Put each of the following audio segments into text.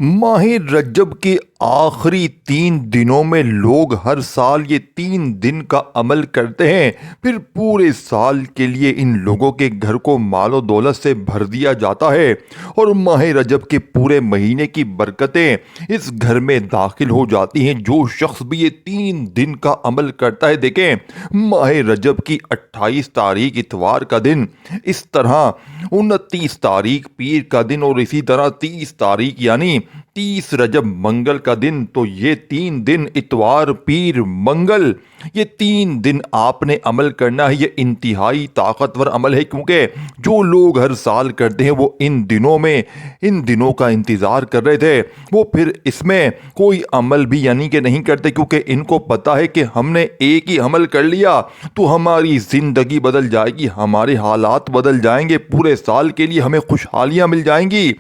ماہ رجب کے آخری 3 دنوں میں لوگ ہر سال یہ 3 دن کا عمل کرتے ہیں، پھر پورے سال کے لیے ان لوگوں کے گھر کو مال و دولت سے بھر دیا جاتا ہے اور ماہ رجب کے پورے مہینے کی برکتیں اس گھر میں داخل ہو جاتی ہیں۔ جو شخص بھی یہ 3 دن کا عمل کرتا ہے، دیکھیں ماہ رجب کی 28 تاریخ اتوار کا دن، اس طرح 29 تاریخ پیر کا دن اور اسی طرح 30 تاریخ یعنی 30 رجب منگل کا دن، تو یہ 3 دن اتوار پیر منگل، یہ 3 دن آپ نے عمل کرنا ہے۔ یہ انتہائی طاقتور عمل ہے، کیونکہ جو لوگ ہر سال کرتے ہیں وہ ان دنوں کا انتظار کر رہے تھے، وہ پھر اس میں کوئی عمل بھی یعنی کہ نہیں کرتے، کیونکہ ان کو پتا ہے کہ ہم نے ایک ہی عمل کر لیا تو ہماری زندگی بدل جائے گی، ہمارے حالات بدل جائیں گے، پورے سال کے لیے ہمیں خوشحالیاں مل جائیں گی۔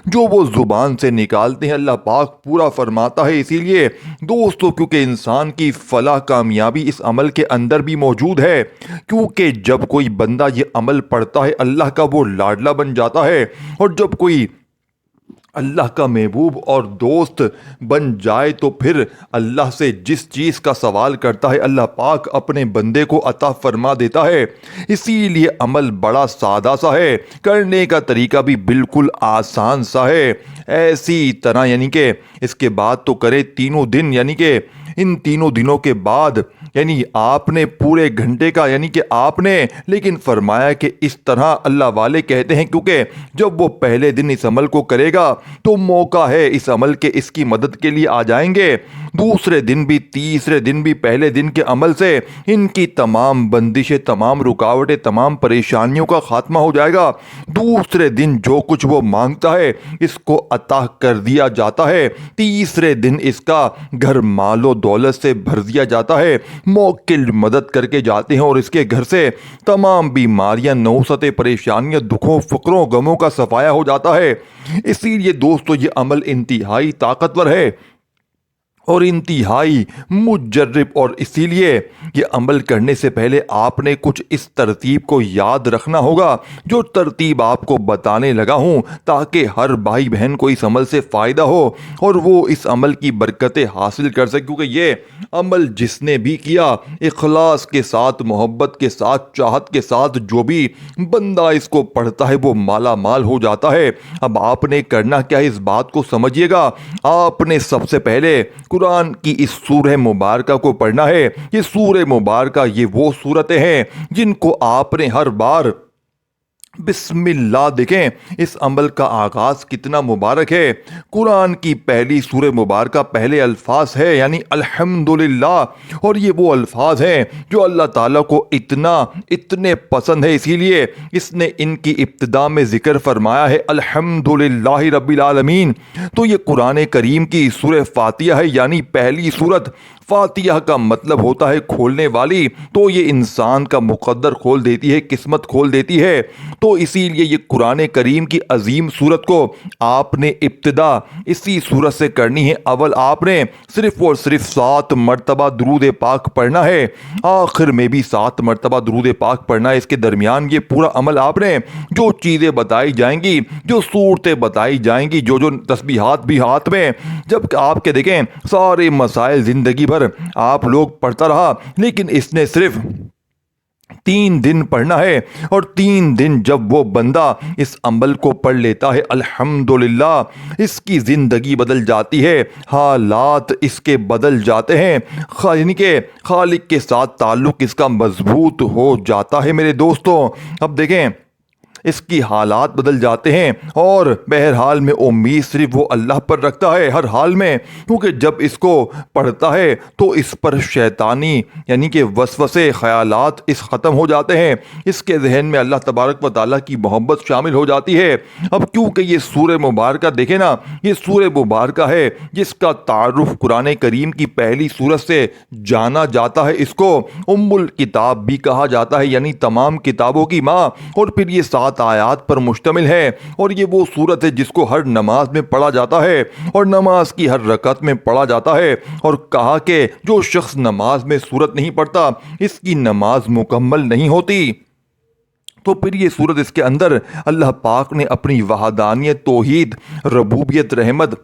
جو وہ زبان سے نکالتے ہیں اللہ پاک پورا فرماتا ہے۔ اسی لیے دوستو، کیونکہ انسان کی فلاح کامیابی اس عمل کے اندر بھی موجود ہے، کیونکہ جب کوئی بندہ یہ عمل پڑھتا ہے اللہ کا وہ لاڈلا بن جاتا ہے، اور جب کوئی اللہ کا محبوب اور دوست بن جائے تو پھر اللہ سے جس چیز کا سوال کرتا ہے اللہ پاک اپنے بندے کو عطا فرما دیتا ہے۔ اسی لیے عمل بڑا سادہ سا ہے، کرنے کا طریقہ بھی بالکل آسان سا ہے۔ ایسی طرح یعنی کہ اس کے بعد تو کرے 3 دن، یعنی کہ ان 3 دنوں کے بعد یعنی آپ نے پورے گھنٹے کا یعنی کہ آپ نے، لیکن فرمایا کہ اس طرح اللہ والے کہتے ہیں، کیونکہ جب وہ پہلے دن اس عمل کو کرے گا تو موقع ہے اس عمل کے، اس کی مدد کے لیے آ جائیں گے۔ دوسرے دن بھی تیسرے دن بھی پہلے دن کے عمل سے ان کی تمام بندشیں، تمام رکاوٹیں، تمام پریشانیوں کا خاتمہ ہو جائے گا۔ دوسرے دن جو کچھ وہ مانگتا ہے اس کو عطا کر دیا جاتا ہے۔ تیسرے دن اس کا گھر مال و دولت سے بھر دیا جاتا ہے، موکل مدد کر کے جاتے ہیں اور اس کے گھر سے تمام بیماریاں، نوستیں، پریشانیاں، دکھوں، فقروں، غموں کا صفایا ہو جاتا ہے۔ اسی لیے دوستو یہ عمل انتہائی طاقتور ہے اور انتہائی مجرب، اور اسی لیے یہ عمل کرنے سے پہلے آپ نے کچھ اس ترتیب کو یاد رکھنا ہوگا، جو ترتیب آپ کو بتانے لگا ہوں، تاکہ ہر بھائی بہن کو اس عمل سے فائدہ ہو اور وہ اس عمل کی برکتیں حاصل کر سکے، کیونکہ یہ عمل جس نے بھی کیا اخلاص کے ساتھ، محبت کے ساتھ، چاہت کے ساتھ، جو بھی بندہ اس کو پڑھتا ہے وہ مالا مال ہو جاتا ہے۔ اب آپ نے کرنا کیا ہے اس بات کو سمجھیے گا۔ آپ نے سب سے پہلے قرآن کی اس سورہ مبارکہ کو پڑھنا ہے۔ یہ سورہ مبارکہ یہ وہ سورتیں ہیں جن کو آپ نے ہر بار بسم اللہ، دیکھیں اس عمل کا آغاز کتنا مبارک ہے۔ قرآن کی پہلی سورہ مبارکہ پہلے الفاظ ہے یعنی الحمدللہ، اور یہ وہ الفاظ ہیں جو اللہ تعالیٰ کو اتنے پسند ہے، اسی لیے اس نے ان کی ابتدا میں ذکر فرمایا ہے الحمدللہ رب العالمین۔ تو یہ قرآن کریم کی سورہ فاتحہ ہے، یعنی پہلی سورت۔ فاتحہ کا مطلب ہوتا ہے کھولنے والی، تو یہ انسان کا مقدر کھول دیتی ہے، قسمت کھول دیتی ہے۔ تو اسی لیے یہ قرآن کریم کی عظیم سورت کو آپ نے ابتدا اسی سورت سے کرنی ہے۔ اول آپ نے صرف اور صرف 7 مرتبہ درود پاک پڑھنا ہے، آخر میں بھی 7 مرتبہ درود پاک پڑھنا ہے۔ اس کے درمیان یہ پورا عمل آپ نے جو چیزیں بتائی جائیں گی، جو صورتیں بتائی جائیں گی، جو تسبیحات بھی ہاتھ میں، جب آپ کے دیکھیں سارے مسائل زندگی بھر آپ لوگ پڑھتا رہا، لیکن اس نے صرف 3 دن پڑھنا ہے، اور 3 دن جب وہ بندہ اس عمل کو پڑھ لیتا ہے الحمدللہ، اس کی زندگی بدل جاتی ہے، حالات اس کے بدل جاتے ہیں، یعنی کہ خالق کے ساتھ تعلق اس کا مضبوط ہو جاتا ہے میرے دوستوں۔ اب دیکھیں اس کی حالات بدل جاتے ہیں، اور بہرحال میں امید صرف وہ اللہ پر رکھتا ہے ہر حال میں، کیونکہ جب اس کو پڑھتا ہے تو اس پر شیطانی یعنی کہ وسوسے، خیالات اس ختم ہو جاتے ہیں، اس کے ذہن میں اللہ تبارک و تعالیٰ کی محبت شامل ہو جاتی ہے۔ اب کیونکہ یہ سورہ مبارکہ دیکھیں نا، یہ سورہ مبارکہ ہے جس کا تعارف قرآن کریم کی پہلی سورت سے جانا جاتا ہے، اس کو ام الکتاب بھی کہا جاتا ہے، یعنی تمام کتابوں کی ماں، اور پھر یہ 7 آیات پر مشتمل ہے، اور یہ وہ سورت ہے جس کو ہر نماز میں پڑھا جاتا ہے اور نماز کی ہر رکعت میں پڑھا جاتا ہے، اور کہا کہ جو شخص نماز میں سورت نہیں پڑھتا اس کی نماز مکمل نہیں ہوتی۔ تو پھر یہ سورت اس کے اندر اللہ پاک نے اپنی وحدانیت، توحید، ربوبیت، رحمت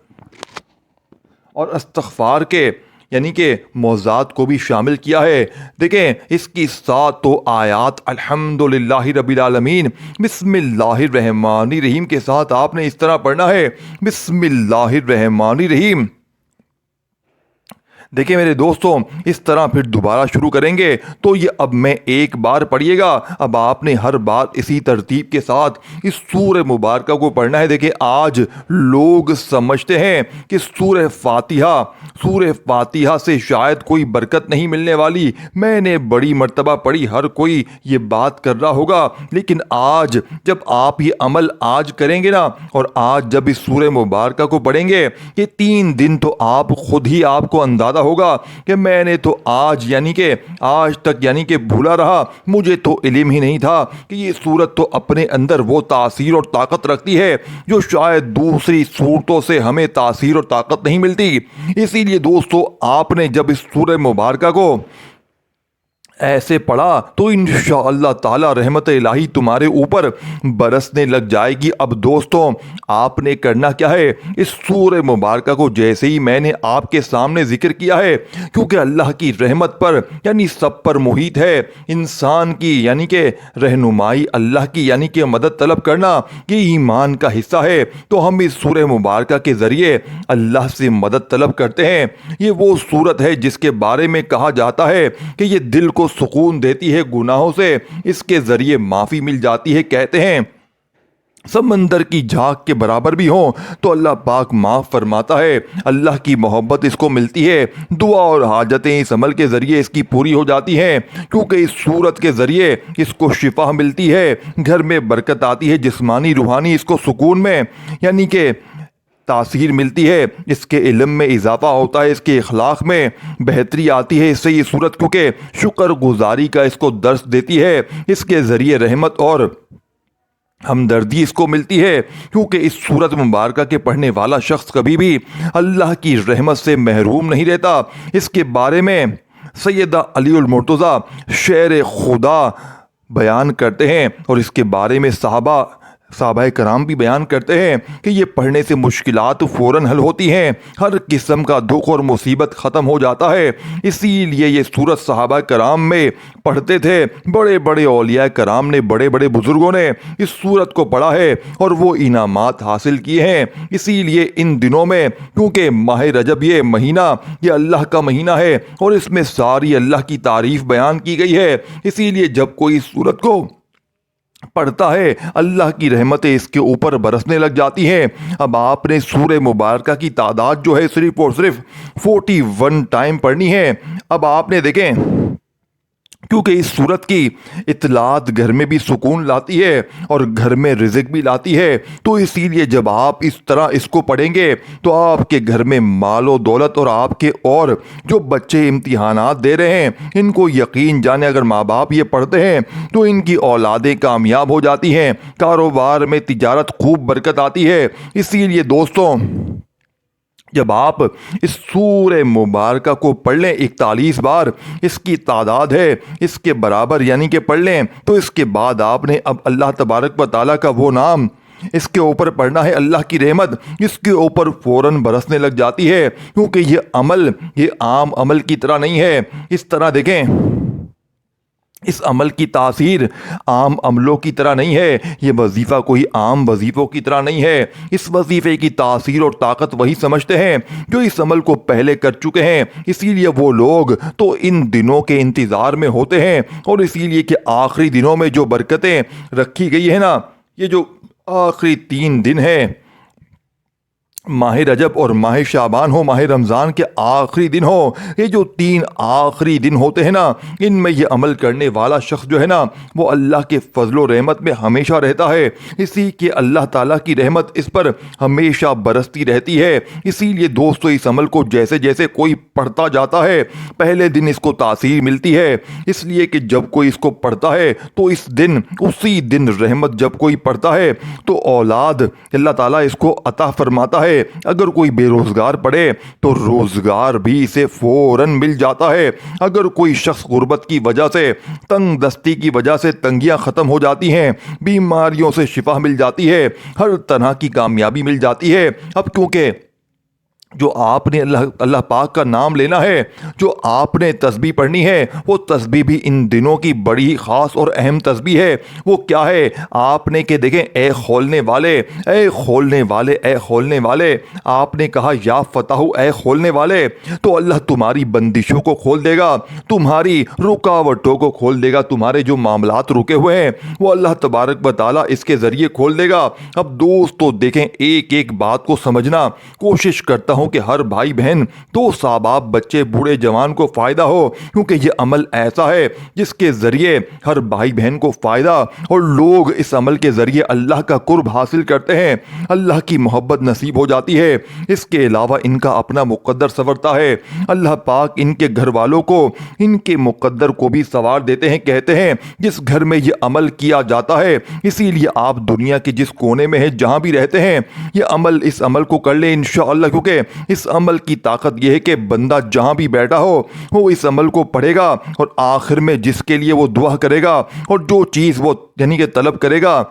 اور استغفار کے یعنی کہ موضوعات کو بھی شامل کیا ہے۔ دیکھیں اس کی 7 آیات الحمدللہ رب العالمین بسم اللہ الرحمن الرحیم کے ساتھ آپ نے اس طرح پڑھنا ہے، بسم اللہ الرحمن الرحیم۔ دیکھیں میرے دوستوں، اس طرح پھر دوبارہ شروع کریں گے تو یہ اب میں ایک بار پڑھیے گا، اب آپ نے ہر بار اسی ترتیب کے ساتھ اس سورہ مبارکہ کو پڑھنا ہے۔ دیکھیں آج لوگ سمجھتے ہیں کہ سورہ فاتحہ سے شاید کوئی برکت نہیں ملنے والی، میں نے بڑی مرتبہ پڑھی، ہر کوئی یہ بات کر رہا ہوگا، لیکن آج جب آپ یہ عمل آج کریں گے نا، اور آج جب اس سورہ مبارکہ کو پڑھیں گے، یہ 3 دن تو آپ خود ہی آپ کو اندازہ ہوگا کہ میں نے تو آج تک بھولا رہا، مجھے تو علم ہی نہیں تھا کہ یہ سورت تو اپنے اندر وہ تاثیر اور طاقت رکھتی ہے جو شاید دوسری سورتوں سے ہمیں تاثیر اور طاقت نہیں ملتی۔ اسی لیے دوستو، آپ نے جب اس سورہ مبارکہ کو ایسے پڑھا تو انشاءاللہ تعالی رحمت الہی تمہارے اوپر برسنے لگ جائے گی۔ اب دوستوں، آپ نے کرنا کیا ہے، اس سورہ مبارکہ کو جیسے ہی میں نے آپ کے سامنے ذکر کیا ہے، کیونکہ اللہ کی رحمت پر سب پر محیط ہے، انسان کی رہنمائی، اللہ کی مدد طلب کرنا یہ ایمان کا حصہ ہے، تو ہم اس سورہ مبارکہ کے ذریعے اللہ سے مدد طلب کرتے ہیں۔ یہ وہ سورت ہے جس کے بارے میں کہا جاتا ہے کہ یہ دل کو سکون دیتی ہے گناہوں سے، اس کے ذریعے معافی مل جاتی ہے۔ کہتے ہیں سمندر کی جھاگ کے برابر بھی ہوں تو اللہ پاک معاف فرماتا ہے، اللہ کی محبت اس کو ملتی ہے، دعا اور حاجتیں اس عمل کے ذریعے اس کی پوری ہو جاتی ہیں، کیونکہ اس صورت کے ذریعے اس کو شفا ملتی ہے، گھر میں برکت آتی ہے، جسمانی روحانی اس کو سکون میں تاثیر ملتی ہے، اس کے علم میں اضافہ ہوتا ہے، اس کے اخلاق میں بہتری آتی ہے۔ اس سے یہ صورت کیونکہ شکر گزاری کا اس کو درس دیتی ہے، اس کے ذریعے رحمت اور ہمدردی اس کو ملتی ہے، کیونکہ اس سورت مبارکہ کے پڑھنے والا شخص کبھی بھی اللہ کی رحمت سے محروم نہیں رہتا۔ اس کے بارے میں سیدہ علی المرتضیٰ شعر خدا بیان کرتے ہیں، اور اس کے بارے میں صحابہ کرام بھی بیان کرتے ہیں کہ یہ پڑھنے سے مشکلات فوراً حل ہوتی ہیں، ہر قسم کا دکھ اور مصیبت ختم ہو جاتا ہے۔ اسی لیے یہ سورت صحابہ کرام میں پڑھتے تھے، بڑے بڑے اولیاء کرام نے، بڑے بڑے بزرگوں نے اس سورت کو پڑھا ہے اور وہ انعامات حاصل کیے ہیں۔ اسی لیے ان دنوں میں، کیونکہ ماہ رجب یہ مہینہ یہ اللہ کا مہینہ ہے اور اس میں ساری اللہ کی تعریف بیان کی گئی ہے، اسی لیے جب کوئی اس سورت کو پڑھتا ہے اللہ کی رحمتیں اس کے اوپر برسنے لگ جاتی ہیں۔ اب آپ نے سورہ مبارکہ کی تعداد جو ہے صرف اور صرف 41 ٹائم پڑھنی ہے۔ اب آپ نے دیکھیں، کیونکہ اس سورت کی اطلاعات گھر میں بھی سکون لاتی ہے اور گھر میں رزق بھی لاتی ہے، تو اسی لیے جب آپ اس طرح اس کو پڑھیں گے تو آپ کے گھر میں مال و دولت، اور آپ کے اور جو بچے امتحانات دے رہے ہیں ان کو یقین جانے، اگر ماں باپ یہ پڑھتے ہیں تو ان کی اولادیں کامیاب ہو جاتی ہیں، کاروبار میں تجارت خوب برکت آتی ہے۔ اسی لیے دوستوں، جب آپ اس سورہ مبارکہ کو پڑھ لیں 41 بار، اس کی تعداد ہے اس کے برابر پڑھ لیں، تو اس کے بعد آپ نے اب اللہ تبارک و تعالیٰ کا وہ نام اس کے اوپر پڑھنا ہے، اللہ کی رحمت اس کے اوپر فوراً برسنے لگ جاتی ہے، کیونکہ یہ عام عمل کی طرح نہیں ہے۔ اس طرح دیکھیں، اس عمل کی تاثیر عام عملوں کی طرح نہیں ہے، یہ وظیفہ کوئی عام وظیفوں کی طرح نہیں ہے۔ اس وظیفے کی تاثیر اور طاقت وہی سمجھتے ہیں جو اس عمل کو پہلے کر چکے ہیں، اسی لیے وہ لوگ تو ان دنوں کے انتظار میں ہوتے ہیں، اور اسی لیے کہ آخری دنوں میں جو برکتیں رکھی گئی ہیں نا، یہ جو آخری 3 دن ہیں، ماہ رجب اور ماہ شعبان ہو، ماہ رمضان کے آخری دن ہو، یہ جو 3 آخری دن ہوتے ہیں نا، ان میں یہ عمل کرنے والا شخص جو ہے نا، وہ اللہ کے فضل و رحمت میں ہمیشہ رہتا ہے، اسی کہ اللہ تعالیٰ کی رحمت اس پر ہمیشہ برستی رہتی ہے۔ اسی لیے دوستو، اس عمل کو جیسے جیسے کوئی پڑھتا جاتا ہے، پہلے دن اس کو تاثیر ملتی ہے، اس لیے کہ جب کوئی اس کو پڑھتا ہے تو اسی دن رحمت، جب کوئی پڑھتا ہے تو اولاد اللہ تعالیٰ اس کو عطا فرماتا ہے۔ اگر کوئی بے روزگار پڑے تو روزگار بھی اسے فوراً مل جاتا ہے، اگر کوئی شخص غربت کی وجہ سے، تنگ دستی کی وجہ سے تنگیاں ختم ہو جاتی ہیں، بیماریوں سے شفا مل جاتی ہے، ہر طرح کی کامیابی مل جاتی ہے۔ اب کیونکہ جو آپ نے اللہ پاک کا نام لینا ہے، جو آپ نے تسبیح پڑھنی ہے، وہ تسبیح بھی ان دنوں کی بڑی خاص اور اہم تسبیح ہے۔ وہ کیا ہے؟ آپ نے کہ دیکھیں، اے کھولنے والے، اے کھولنے والے، اے کھولنے والے، آپ نے کہا یا فتح، اے کھولنے والے، تو اللہ تمہاری بندشوں کو کھول دے گا، تمہاری رکاوٹوں کو کھول دے گا، تمہارے جو معاملات رکے ہوئے ہیں وہ اللہ تبارک و تعالیٰ اس کے ذریعے کھول دے گا۔ اب دوستو دیکھیں، ایک ایک بات کو سمجھنا کوشش کرتا ہوں کہ ہر بھائی بہن، دوست احباب، بچے، بوڑھے، جوان کو فائدہ ہو، کیونکہ یہ عمل ایسا ہے جس کے ذریعے ہر بھائی بہن کو فائدہ، اور لوگ اس عمل کے ذریعے اللہ کا قرب حاصل کرتے ہیں، اللہ کی محبت نصیب ہو جاتی ہے۔ اس کے علاوہ ان کا اپنا مقدر سنورتا ہے، اللہ پاک ان کے گھر والوں کو، ان کے مقدر کو بھی سنوار دیتے ہیں۔ کہتے ہیں جس گھر میں یہ عمل کیا جاتا ہے، اسی لیے آپ دنیا کے جس کونے میں ہیں، جہاں بھی رہتے ہیں، یہ عمل، اس عمل کو کر لیں انشاءاللہ، کیونکہ اس عمل کی طاقت یہ ہے کہ بندہ جہاں بھی بیٹھا ہو وہ اس عمل کو پڑھے گا، اور آخر میں جس کے لیے وہ دعا کرے گا اور جو چیز وہ یعنی کہ طلب کرے گا،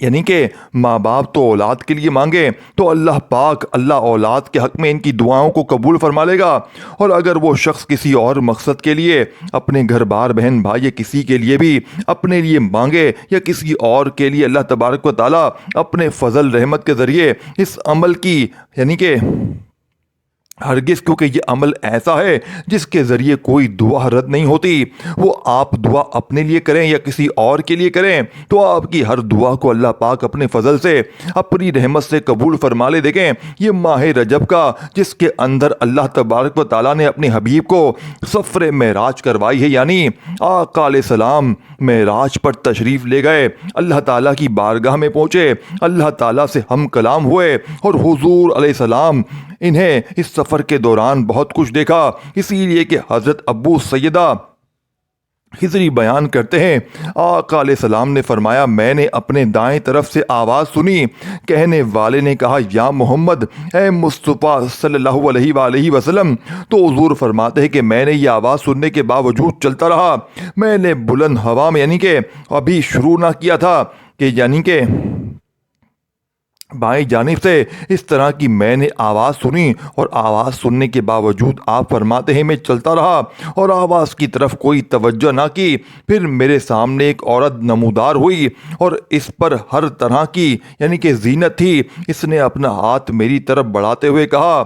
یعنی کہ ماں باپ تو اولاد کے لیے مانگے تو اللہ پاک، اللہ اولاد کے حق میں ان کی دعاؤں کو قبول فرما لے گا، اور اگر وہ شخص کسی اور مقصد کے لیے، اپنے گھر بار، بہن بھائی، یا کسی کے لیے بھی اپنے لیے مانگے، یا کسی اور کے لیے، اللہ تبارک و تعالیٰ اپنے فضل رحمت کے ذریعے اس عمل کی یعنی کہ ہرگز، کیونکہ یہ عمل ایسا ہے جس کے ذریعے کوئی دعا رد نہیں ہوتی، وہ آپ دعا اپنے لیے کریں یا کسی اور کے لیے کریں تو آپ کی ہر دعا کو اللہ پاک اپنے فضل سے، اپنی رحمت سے قبول فرما لے۔ دیکھیں، یہ ماہ رجب کا، جس کے اندر اللہ تبارک و تعالیٰ نے اپنے حبیب کو سفر معراج کروائی ہے، یعنی آقا علیہ السلام معراج پر تشریف لے گئے، اللہ تعالیٰ کی بارگاہ میں پہنچے، اللہ تعالیٰ سے ہم کلام ہوئے، اور حضور علیہ السلام انہیں اس سفر کے دوران بہت کچھ دیکھا، اسی لیے کہ حضرت ابو سیدہ خضری بیان کرتے ہیں، آقا علیہ السلام نے فرمایا، میں نے اپنے دائیں طرف سے آواز سنی، کہنے والے نے کہا یا محمد، اے مصطفیٰ صلی اللہ علیہ وآلہ وسلم، تو حضور فرماتے ہیں کہ میں نے یہ آواز سننے کے باوجود چلتا رہا، میں نے بلند ہوا میں یعنی کہ ابھی شروع نہ کیا تھا کہ یعنی کہ بائیں جانب سے اس طرح کی میں نے آواز سنی، اور آواز سننے کے باوجود آپ فرماتے ہیں میں چلتا رہا اور آواز کی طرف کوئی توجہ نہ کی، پھر میرے سامنے ایک عورت نمودار ہوئی اور اس پر ہر طرح کی یعنی کہ زینت تھی، اس نے اپنا ہاتھ میری طرف بڑھاتے ہوئے کہا،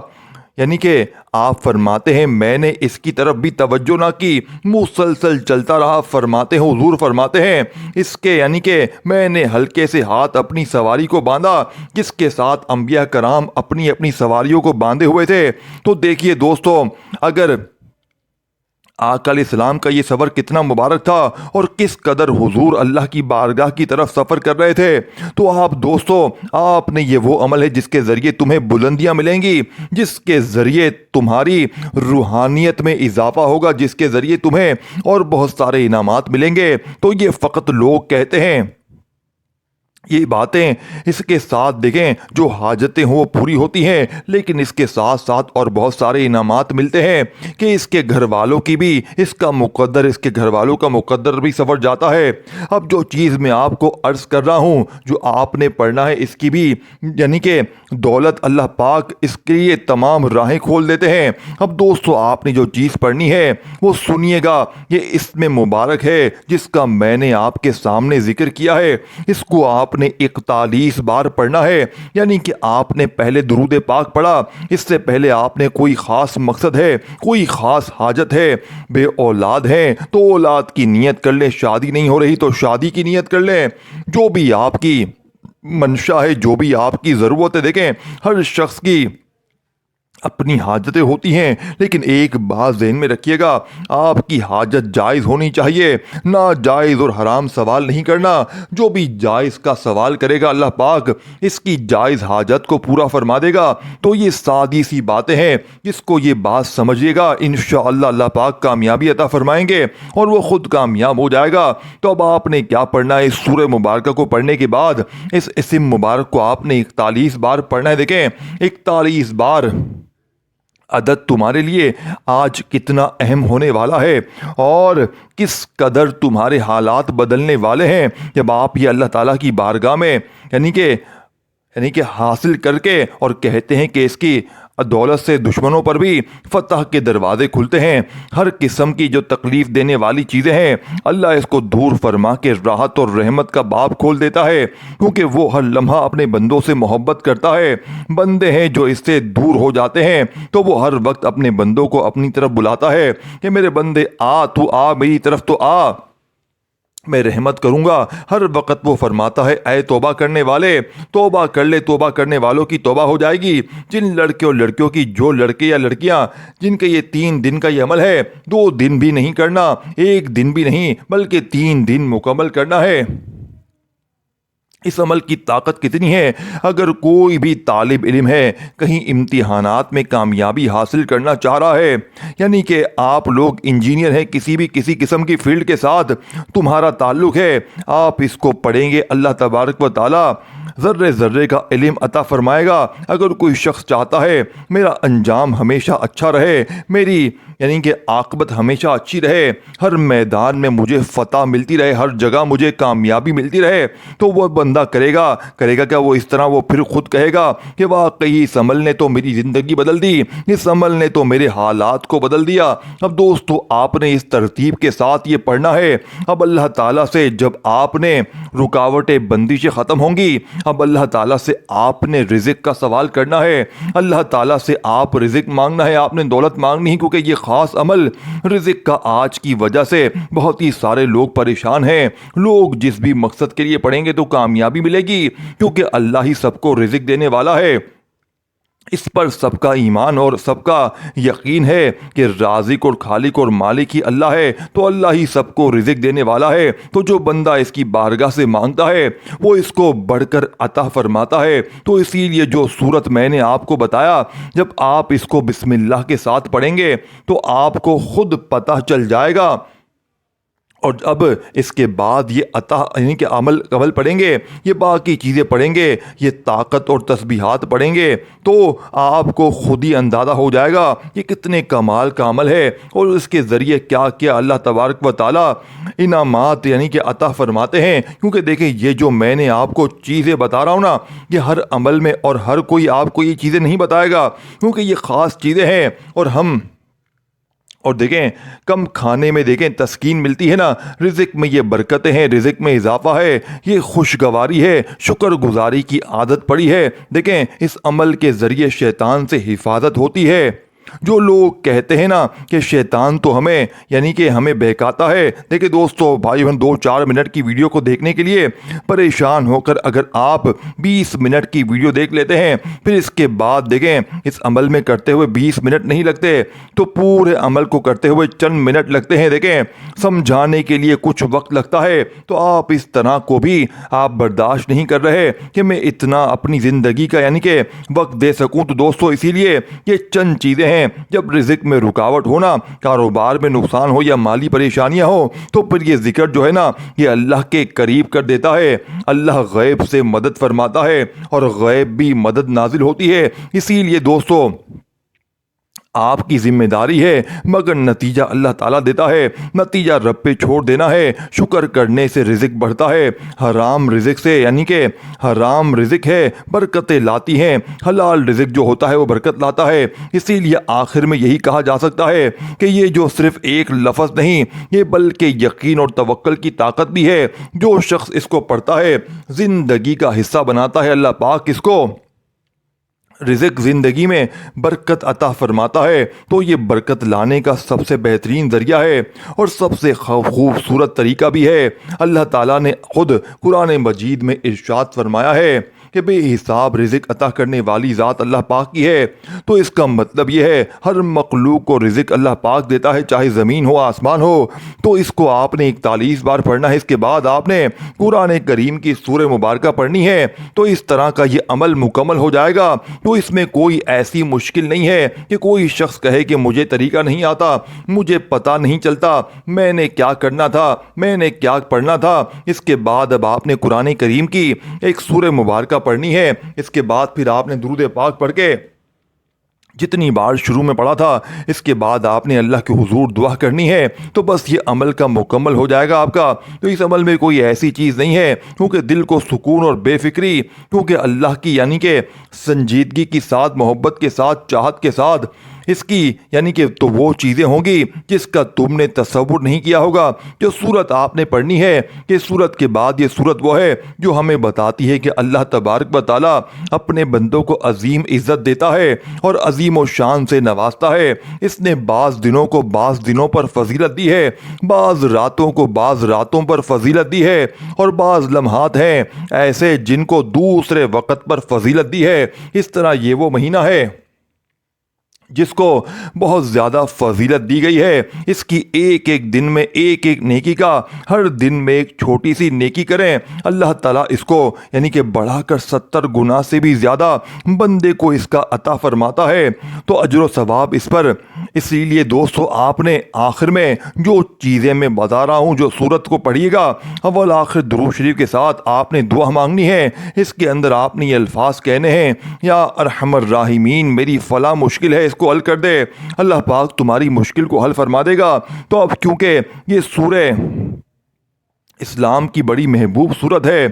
یعنی کہ آپ فرماتے ہیں میں نے اس کی طرف بھی توجہ نہ کی، مسلسل چلتا رہا۔ فرماتے ہیں حضور فرماتے ہیں اس کے یعنی کہ میں نے ہلکے سے ہاتھ اپنی سواری کو باندھا، جس کے ساتھ انبیاء کرام اپنی اپنی سواریوں کو باندھے ہوئے تھے۔ تو دیکھیے دوستو، اگر آقا علیہ السلام کا یہ سفر کتنا مبارک تھا اور کس قدر حضور اللہ کی بارگاہ کی طرف سفر کر رہے تھے، تو آپ دوستو، آپ نے یہ وہ عمل ہے جس کے ذریعے تمہیں بلندیاں ملیں گی، جس کے ذریعے تمہاری روحانیت میں اضافہ ہوگا، جس کے ذریعے تمہیں اور بہت سارے انعامات ملیں گے۔ تو یہ فقط لوگ کہتے ہیں یہ باتیں، اس کے ساتھ دیکھیں جو حاجتیں ہوں وہ پوری ہوتی ہیں، لیکن اس کے ساتھ ساتھ اور بہت سارے انعامات ملتے ہیں کہ اس کے گھر والوں کی بھی، اس کے گھر والوں کا مقدر بھی سنور جاتا ہے۔ اب جو چیز میں آپ کو عرض کر رہا ہوں، جو آپ نے پڑھنا ہے، اس کی بھی یعنی کہ دولت اللہ پاک اس کے لیے تمام راہیں کھول دیتے ہیں۔ اب دوستو، آپ نے جو چیز پڑھنی ہے وہ سنیے گا، یہ اس میں مبارک ہے جس کا میں نے آپ کے سامنے ذکر کیا ہے، اس کو آپ نے 41 بار پڑھنا ہے، یعنی کہ آپ نے پہلے درود پاک پڑھا، اس سے پہلے آپ نے کوئی خاص مقصد ہے، کوئی خاص حاجت ہے، بے اولاد ہیں تو اولاد کی نیت کر لیں، شادی نہیں ہو رہی تو شادی کی نیت کر لیں، جو بھی آپ کی منشا ہے، جو بھی آپ کی ضرورت ہے، دیکھیں ہر شخص کی اپنی حاجتیں ہوتی ہیں، لیکن ایک بات ذہن میں رکھیے گا، آپ کی حاجت جائز ہونی چاہیے، ناجائز اور حرام سوال نہیں کرنا۔ جو بھی جائز کا سوال کرے گا اللہ پاک اس کی جائز حاجت کو پورا فرما دے گا۔ تو یہ سادی سی باتیں ہیں، جس کو یہ بات سمجھیے گا، انشاءاللہ اللہ پاک کامیابی عطا فرمائیں گے اور وہ خود کامیاب ہو جائے گا۔ تو اب آپ نے کیا پڑھنا ہے؟ اس سورہ مبارکہ کو پڑھنے کے بعد اس اسم مبارک کو آپ نے 41 بار پڑھنا ہے۔ دیکھیں 41 بار عدد تمہارے لیے آج کتنا اہم ہونے والا ہے اور کس قدر تمہارے حالات بدلنے والے ہیں جب آپ یہ اللہ تعالیٰ کی بارگاہ میں یعنی کہ حاصل کر کے اور کہتے ہیں کہ اس کی دولت سے دشمنوں پر بھی فتح کے دروازے کھلتے ہیں۔ ہر قسم کی جو تکلیف دینے والی چیزیں ہیں اللہ اس کو دور فرما کے راحت اور رحمت کا باب کھول دیتا ہے، کیونکہ وہ ہر لمحہ اپنے بندوں سے محبت کرتا ہے۔ بندے ہیں جو اس سے دور ہو جاتے ہیں تو وہ ہر وقت اپنے بندوں کو اپنی طرف بلاتا ہے کہ میرے بندے تو آ میری طرف تو آ، میں رحمت کروں گا۔ ہر وقت وہ فرماتا ہے اے توبہ کرنے والے، توبہ کر لے، توبہ کرنے والوں کی توبہ ہو جائے گی۔ جن لڑکے اور لڑکیوں کی، جو لڑکے یا لڑکیاں جن کے یہ 3 دن کا یہ عمل ہے، 2 دن بھی نہیں کرنا، 1 دن بھی نہیں، بلکہ 3 دن مکمل کرنا ہے۔ اس عمل کی طاقت کتنی ہے؟ اگر کوئی بھی طالب علم ہے، کہیں امتحانات میں کامیابی حاصل کرنا چاہ رہا ہے، یعنی کہ آپ لوگ انجینئر ہیں، کسی قسم کی فیلڈ کے ساتھ تمہارا تعلق ہے، آپ اس کو پڑھیں گے، اللہ تبارک و تعالی ذرے ذرے کا علم عطا فرمائے گا۔ اگر کوئی شخص چاہتا ہے میرا انجام ہمیشہ اچھا رہے، میری یعنی کہ عاقبت ہمیشہ اچھی رہے، ہر میدان میں مجھے فتح ملتی رہے، ہر جگہ مجھے کامیابی ملتی رہے، تو وہ بندہ کرے گا کیا وہ اس طرح وہ پھر خود کہے گا کہ واقعی اس عمل نے تو میری زندگی بدل دی، اس عمل نے تو میرے حالات کو بدل دیا۔ اب دوستو آپ نے اس ترتیب کے ساتھ یہ پڑھنا ہے۔ اب اللہ تعالیٰ سے جب آپ نے رکاوٹیں بندشیں ختم ہوں گی، اب اللہ تعالیٰ سے آپ نے رزق کا سوال کرنا ہے، اللہ تعالیٰ سے آپ رزق مانگنا ہے، آپ نے دولت مانگنی ہے، کیونکہ یہ خاص عمل رزق کا آج کی وجہ سے بہت ہی سارے لوگ پریشان ہیں۔ لوگ جس بھی مقصد کے لیے پڑھیں گے تو کامیابی ملے گی، کیونکہ اللہ ہی سب کو رزق دینے والا ہے۔ اس پر سب کا ایمان اور سب کا یقین ہے کہ رازق اور خالق اور مالک ہی اللہ ہے، تو اللہ ہی سب کو رزق دینے والا ہے۔ تو جو بندہ اس کی بارگاہ سے مانگتا ہے وہ اس کو بڑھ کر عطا فرماتا ہے۔ تو اسی لیے جو صورت میں نے آپ کو بتایا، جب آپ اس کو بسم اللہ کے ساتھ پڑھیں گے تو آپ کو خود پتہ چل جائے گا۔ اور اب اس کے بعد یہ عطا یعنی کہ عمل پڑھیں گے، یہ باقی چیزیں پڑھیں گے، یہ طاقت اور تسبیحات پڑھیں گے، تو آپ کو خود ہی اندازہ ہو جائے گا یہ کتنے کمال کا عمل ہے، اور اس کے ذریعے کیا کیا اللہ تبارک و تعالی انعامات یعنی کہ عطا فرماتے ہیں۔ کیونکہ دیکھیں یہ جو میں نے آپ کو چیزیں بتا رہا ہوں نا، یہ ہر عمل میں اور ہر کوئی آپ کو یہ چیزیں نہیں بتائے گا، کیونکہ یہ خاص چیزیں ہیں۔ اور دیکھیں کم کھانے میں دیکھیں تسکین ملتی ہے نا، رزق میں یہ برکتیں ہیں، رزق میں اضافہ ہے، یہ خوشگواری ہے، شکر گزاری کی عادت پڑی ہے۔ دیکھیں اس عمل کے ذریعے شیطان سے حفاظت ہوتی ہے۔ جو لوگ کہتے ہیں نا کہ شیطان تو ہمیں یعنی کہ ہمیں بہکاتا ہے، دیکھیں دوستو بھائی ہم 2-4 منٹ کی ویڈیو کو دیکھنے کے لیے پریشان ہو کر اگر آپ 20 منٹ کی ویڈیو دیکھ لیتے ہیں، پھر اس کے بعد دیکھیں اس عمل میں کرتے ہوئے 20 منٹ نہیں لگتے، تو پورے عمل کو کرتے ہوئے چند منٹ لگتے ہیں۔ دیکھیں سمجھانے کے لیے کچھ وقت لگتا ہے، تو آپ اس طرح کو بھی آپ برداشت نہیں کر رہے کہ میں اتنا اپنی زندگی کا یعنی کہ وقت دے سکوں۔ تو دوستو اسی لیے یہ چند چیزیں ہیں، جب رزق میں رکاوٹ ہونا، کاروبار میں نقصان ہو یا مالی پریشانیاں ہو، تو پھر یہ ذکر جو ہے نا یہ اللہ کے قریب کر دیتا ہے۔ اللہ غیب سے مدد فرماتا ہے اور غیب بھی مدد نازل ہوتی ہے۔ اسی لیے دوستو آپ کی ذمہ داری ہے، مگر نتیجہ اللہ تعالیٰ دیتا ہے، نتیجہ رب پہ چھوڑ دینا ہے۔ شکر کرنے سے رزق بڑھتا ہے، حرام رزق سے یعنی کہ حرام رزق ہے برکتیں لاتی ہیں، حلال رزق جو ہوتا ہے وہ برکت لاتا ہے۔ اسی لیے آخر میں یہی کہا جا سکتا ہے کہ یہ جو صرف ایک لفظ نہیں، یہ بلکہ یقین اور توکل کی طاقت بھی ہے۔ جو شخص اس کو پڑھتا ہے زندگی کا حصہ بناتا ہے، اللہ پاک اس کو رزق زندگی میں برکت عطا فرماتا ہے۔ تو یہ برکت لانے کا سب سے بہترین ذریعہ ہے اور سب سے خوبصورت طریقہ بھی ہے۔ اللہ تعالیٰ نے خود قرآن مجید میں ارشاد فرمایا ہے کہ بے حساب رزق عطا کرنے والی ذات اللہ پاک کی ہے۔ تو اس کا مطلب یہ ہے ہر مخلوق کو رزق اللہ پاک دیتا ہے، چاہے زمین ہو آسمان ہو۔ تو اس کو آپ نے 41 بار پڑھنا ہے، اس کے بعد آپ نے قرآن کریم کی سورہ مبارکہ پڑھنی ہے، تو اس طرح کا یہ عمل مکمل ہو جائے گا۔ تو اس میں کوئی ایسی مشکل نہیں ہے کہ کوئی شخص کہے کہ مجھے طریقہ نہیں آتا، مجھے پتہ نہیں چلتا میں نے کیا کرنا تھا، میں نے کیا پڑھنا تھا۔ اس کے بعد اب آپ نے قرآن کریم کی ایک سورہ مبارکہ پڑھنی ہے، اس کے بعد پھر آپ نے درود پاک پڑھ کے جتنی بار شروع میں پڑھا تھا اس کے بعد آپ نے اللہ کے حضور دعا کرنی ہے تو بس یہ عمل کا مکمل ہو جائے گا آپ کا۔ تو اس عمل میں کوئی ایسی چیز نہیں ہے، کیونکہ دل کو سکون اور بے فکری، کیونکہ اللہ کی یعنی کہ سنجیدگی کے ساتھ، محبت کے ساتھ، چاہت کے ساتھ اس کی یعنی کہ تو وہ چیزیں ہوں گی جس کا تم نے تصور نہیں کیا ہوگا۔ جو صورت آپ نے پڑھنی ہے، کہ صورت کے بعد یہ صورت وہ ہے جو ہمیں بتاتی ہے کہ اللہ تبارک و تعالیٰ اپنے بندوں کو عظیم عزت دیتا ہے اور عظیم و شان سے نوازتا ہے۔ اس نے بعض دنوں کو بعض دنوں پر فضیلت دی ہے، بعض راتوں کو بعض راتوں پر فضیلت دی ہے، اور بعض لمحات ہیں ایسے جن کو دوسرے وقت پر فضیلت دی ہے۔ اس طرح یہ وہ مہینہ ہے جس کو بہت زیادہ فضیلت دی گئی ہے۔ اس کی ایک ایک دن میں ایک ایک نیکی کا، ہر دن میں ایک چھوٹی سی نیکی کریں، اللہ تعالیٰ اس کو یعنی کہ بڑھا کر 70 گنا سے بھی زیادہ بندے کو اس کا عطا فرماتا ہے۔ تو اجر و ثواب اس پر، اسی لیے دوستو آپ نے آخر میں جو چیزیں میں بتا رہا ہوں، جو سورت کو پڑھیے گا اول آخر درود شریف کے ساتھ آپ نے دعا مانگنی ہے۔ اس کے اندر آپ نے یہ الفاظ کہنے ہیں، یا ارحم الراحمین میری فلاں مشکل ہے، اس کو حل کر دے، اللہ پاک تمہاری مشکل کو حل فرما دے گا۔ تو اب کیونکہ یہ سورہ اسلام کی بڑی محبوب صورت ہے،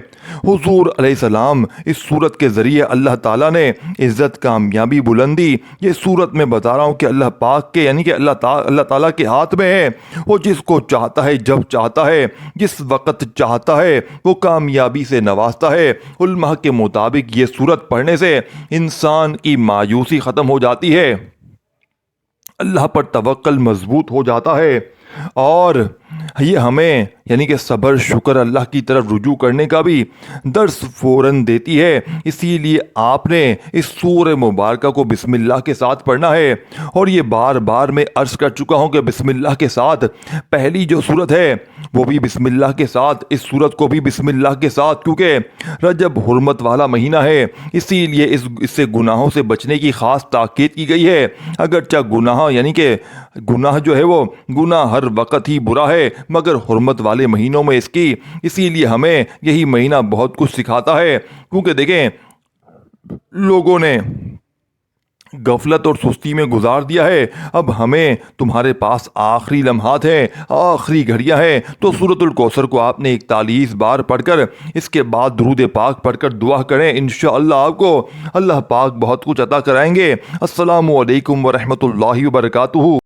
حضور علیہ السلام اس صورت کے ذریعے اللہ تعالیٰ نے عزت، کامیابی، بلندی، یہ صورت میں بتا رہا ہوں کہ اللہ پاک کے یعنی کہ اللہ تعالیٰ کے ہاتھ میں ہے۔ وہ جس کو چاہتا ہے، جب چاہتا ہے، جس وقت چاہتا ہے، وہ کامیابی سے نوازتا ہے۔ علماء کے مطابق یہ صورت پڑھنے سے انسان کی مایوسی ختم ہو جاتی ہے، اللہ پر توکل مضبوط ہو جاتا ہے، اور یہ ہمیں یعنی کہ صبر، شکر، اللہ کی طرف رجوع کرنے کا بھی درس فوراً دیتی ہے۔ اسی لیے آپ نے اس سورہ مبارکہ کو بسم اللہ کے ساتھ پڑھنا ہے، اور یہ بار بار میں عرض کر چکا ہوں کہ بسم اللہ کے ساتھ پہلی جو صورت ہے وہ بھی بسم اللہ کے ساتھ، اس صورت کو بھی بسم اللہ کے ساتھ، کیونکہ رجب حرمت والا مہینہ ہے، اسی لیے اس سے گناہوں سے بچنے کی خاص تاکید کی گئی ہے۔ اگرچہ گناہ یعنی کہ گناہ جو ہے وہ گناہ ہر وقت ہی برا ہے، مگر حرمت والے مہینوں میں اس کی، اسی لیے ہمیں یہی مہینہ بہت کچھ سکھاتا ہے۔ کیونکہ دیکھیں لوگوں نے غفلت اور سستی میں گزار دیا ہے، اب ہمیں تمہارے پاس آخری لمحات ہیں، آخری گھڑیاں ہیں، تو سورۃ الکوثر کو آپ نے 41 بار پڑھ کر اس کے بعد درود پاک پڑھ کر دعا کریں، انشاءاللہ آپ کو اللہ پاک بہت کچھ عطا کرائیں گے۔ السلام علیکم ورحمۃ اللہ وبرکاتہ۔